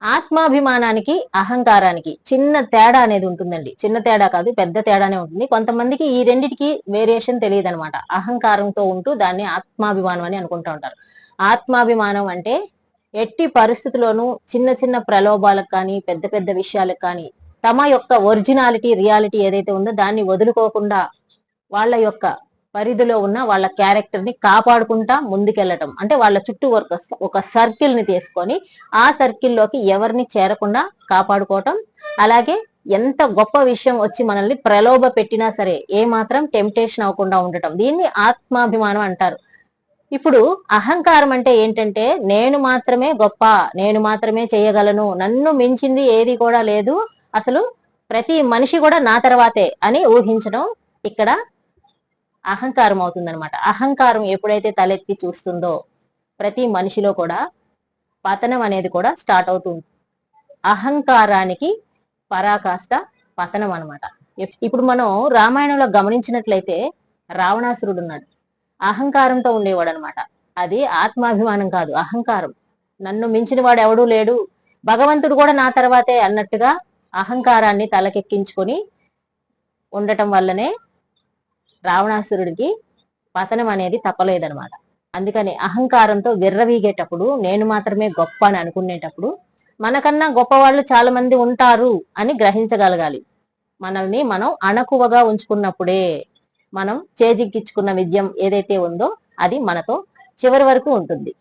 ఆత్మాభిమానానికి అహంకారానికి చిన్న తేడా అనేది ఉంటుందండి. చిన్న తేడా కాదు, పెద్ద తేడానే ఉంటుంది. కొంతమందికి ఈ రెండిటికి వేరియేషన్ తెలియదనమాట. అహంకారంతో ఉంటూ దాన్ని ఆత్మాభిమానం అని అనుకుంటా ఉంటారు. ఆత్మాభిమానం అంటే ఎట్టి పరిస్థితిలోనూ చిన్న చిన్న ప్రలోభాలకు కానీ, పెద్ద పెద్ద విషయాలకు కానీ, తమ యొక్క ఒరిజినాలిటీ, రియాలిటీ ఏదైతే ఉందో దాన్ని వదులుకోకుండా వాళ్ళ యొక్క పరిధిలో ఉన్న వాళ్ళ క్యారెక్టర్ ని కాపాడుకుంటా ముందుకెళ్ళటం. అంటే వాళ్ళ చుట్టూ ఒక సర్కిల్ ని తీసుకొని ఆ సర్కిల్లోకి ఎవరిని చేరకుండా కాపాడుకోవటం. అలాగే ఎంత గొప్ప విషయం వచ్చి మనల్ని ప్రలోభ పెట్టినా సరే ఏ మాత్రం టెంప్టేషన్ అవ్వకుండా ఉండటం. దీన్ని ఆత్మాభిమానం అంటారు. ఇప్పుడు అహంకారం అంటే ఏంటంటే నేను మాత్రమే గొప్ప, నేను మాత్రమే చేయగలను, నన్ను మించింది ఏది కూడా లేదు, అసలు ప్రతి మనిషి కూడా నా తర్వాతే అని ఊహించడం ఇక్కడ అహంకారం అవుతుందన్నమాట. అహంకారం ఎప్పుడైతే తలెత్తి చూస్తుందో ప్రతి మనిషిలో కూడా పతనం అనేది కూడా స్టార్ట్ అవుతుంది. అహంకారానికి పరాకాష్ట పతనం అనమాట. ఇప్పుడు మనం రామాయణంలో గమనించినట్లయితే రావణాసురుడు ఉన్నాడు, అహంకారంతో ఉండేవాడు అనమాట. అది ఆత్మాభిమానం కాదు, అహంకారం. నన్ను మించిన వాడు ఎవడూ లేడు, భగవంతుడు కూడా నా తర్వాతే అన్నట్టుగా అహంకారాన్ని తలకెక్కించుకొని ఉండటం వల్లనే రావణాసురుడికి పతనం అనేది తప్పలేదనమాట. అందుకని అహంకారంతో విర్రవీగేటప్పుడు, నేను మాత్రమే గొప్ప అని అనుకునేటప్పుడు మనకన్నా గొప్ప వాళ్ళు చాలా మంది ఉంటారు అని గ్రహించగలగాలి. మనల్ని మనం అణకువగా ఉంచుకున్నప్పుడే మనం చేజిక్కించుకున్న విజయం ఏదైతే ఉందో అది మనతో చివరి వరకు ఉంటుంది.